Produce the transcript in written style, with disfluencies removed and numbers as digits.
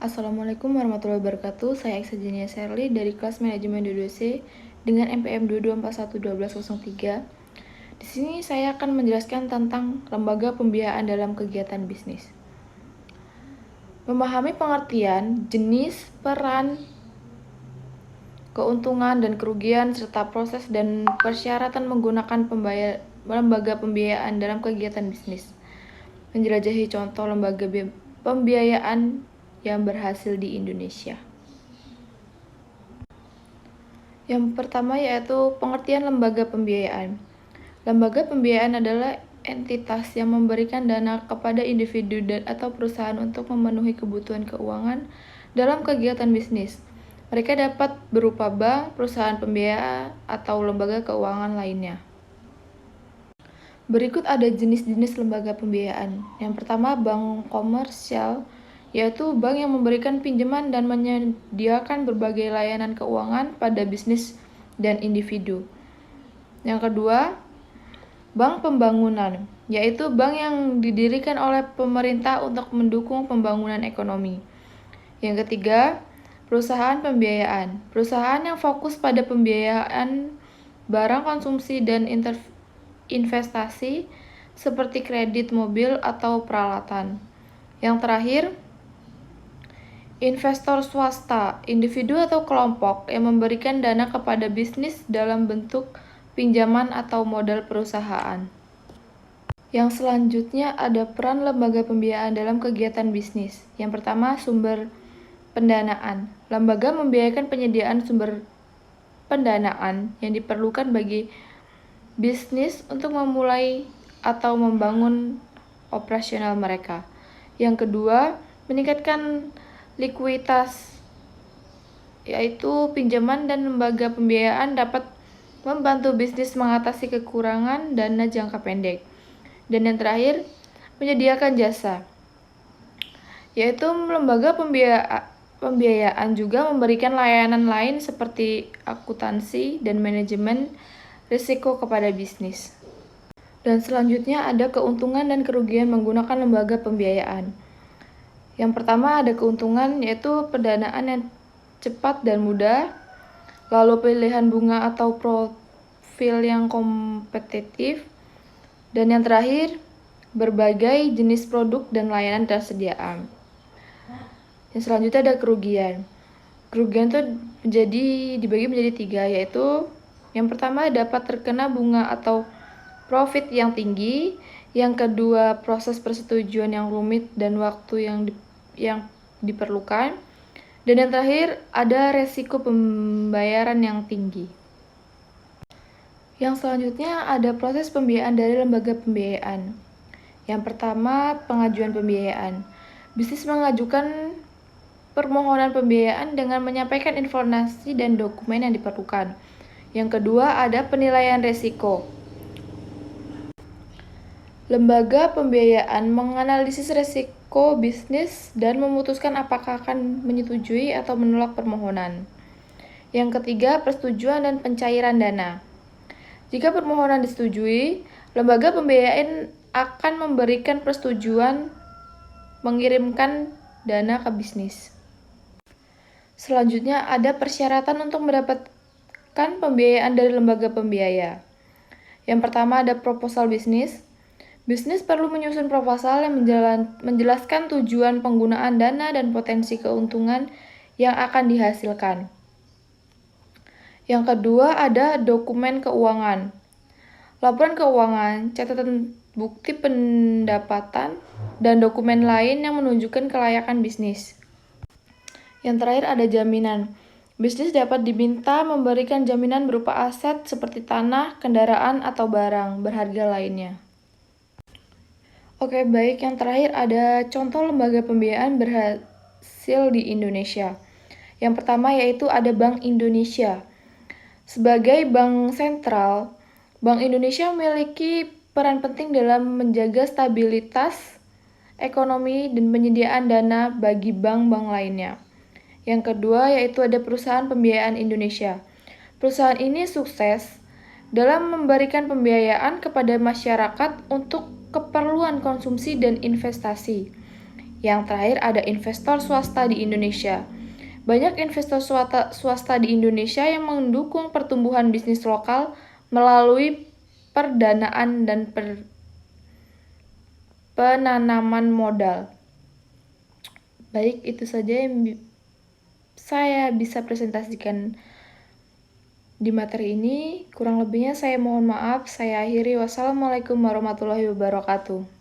Assalamualaikum warahmatullahi wabarakatuh. Saya Eksa Jenia Sherly dari kelas manajemen 22C dengan NPM 22411203. Di sini saya akan menjelaskan tentang lembaga pembiayaan dalam kegiatan bisnis. Memahami pengertian, jenis, peran, keuntungan dan kerugian serta proses dan persyaratan menggunakan lembaga pembiayaan dalam kegiatan bisnis. Menjelajahi contoh lembaga pembiayaan yang berhasil di Indonesia. Yang pertama yaitu pengertian lembaga pembiayaan. Lembaga pembiayaan adalah entitas yang memberikan dana kepada individu atau perusahaan untuk memenuhi kebutuhan keuangan dalam kegiatan bisnis. Mereka dapat berupa bank, perusahaan pembiayaan, atau lembaga keuangan lainnya. Berikut ada jenis-jenis lembaga pembiayaan. Yang pertama, bank komersial, yaitu bank yang memberikan pinjaman dan menyediakan berbagai layanan keuangan pada bisnis dan individu. Yang kedua, bank pembangunan, yaitu bank yang didirikan oleh pemerintah untuk mendukung pembangunan ekonomi. Yang ketiga, perusahaan pembiayaan, perusahaan yang fokus pada pembiayaan barang konsumsi dan investasi seperti kredit mobil atau peralatan. Yang terakhir, investor swasta, individu atau kelompok yang memberikan dana kepada bisnis dalam bentuk pinjaman atau modal perusahaan. Yang selanjutnya ada peran lembaga pembiayaan dalam kegiatan bisnis. Yang pertama, sumber pendanaan. Lembaga membiayakan penyediaan sumber pendanaan yang diperlukan bagi bisnis untuk memulai atau membangun operasional mereka. Yang kedua, meningkatkan likuiditas, yaitu pinjaman dan lembaga pembiayaan dapat membantu bisnis mengatasi kekurangan dana jangka pendek. Dan yang terakhir, menyediakan jasa, yaitu lembaga pembiayaan juga memberikan layanan lain seperti akuntansi dan manajemen risiko kepada bisnis. Dan selanjutnya ada keuntungan dan kerugian menggunakan lembaga pembiayaan. Yang pertama ada keuntungan, yaitu pendanaan yang cepat dan mudah, lalu pilihan bunga atau profil yang kompetitif, dan yang terakhir berbagai jenis produk dan layanan tersediaan. Yang selanjutnya ada kerugian. Kerugian itu dibagi menjadi 3, yaitu yang pertama dapat terkena bunga atau profit yang tinggi, yang kedua proses persetujuan yang rumit dan waktu yang diperlukan, dan yang terakhir ada resiko pembayaran yang tinggi. Yang selanjutnya ada proses pembiayaan dari lembaga pembiayaan. Yang pertama, pengajuan pembiayaan. Bisnis mengajukan permohonan pembiayaan dengan menyampaikan informasi dan dokumen yang diperlukan. Yang kedua, ada penilaian risiko. Lembaga pembiayaan menganalisis risiko bisnis dan memutuskan apakah akan menyetujui atau menolak permohonan. Yang ketiga, persetujuan dan pencairan dana. Jika permohonan disetujui, lembaga pembiayaan akan memberikan persetujuan mengirimkan dana ke bisnis. Selanjutnya ada persyaratan untuk mendapatkan pembiayaan dari lembaga pembiaya. Yang pertama ada proposal bisnis. Bisnis perlu menyusun proposal yang menjelaskan tujuan penggunaan dana dan potensi keuntungan yang akan dihasilkan. Yang kedua ada dokumen keuangan. Laporan keuangan, catatan bukti pendapatan, dan dokumen lain yang menunjukkan kelayakan bisnis. Yang terakhir ada jaminan. Bisnis dapat diminta memberikan jaminan berupa aset seperti tanah, kendaraan, atau barang berharga lainnya. Oke, baik. Yang terakhir ada contoh lembaga pembiayaan berhasil di Indonesia. Yang pertama yaitu ada Bank Indonesia. Sebagai bank sentral, Bank Indonesia memiliki peran penting dalam menjaga stabilitas ekonomi dan penyediaan dana bagi bank-bank lainnya. Yang kedua yaitu ada Perusahaan Pembiayaan Indonesia. Perusahaan ini sukses dalam memberikan pembiayaan kepada masyarakat untuk keperluan konsumsi dan investasi. Yang terakhir ada investor swasta di Indonesia. Banyak investor swasta di Indonesia yang mendukung pertumbuhan bisnis lokal melalui perdanaan dan penanaman modal. Baik, itu saja yang saya bisa presentasikan di materi ini. Kurang lebihnya saya mohon maaf. Saya akhiri. Wassalamualaikum warahmatullahi wabarakatuh.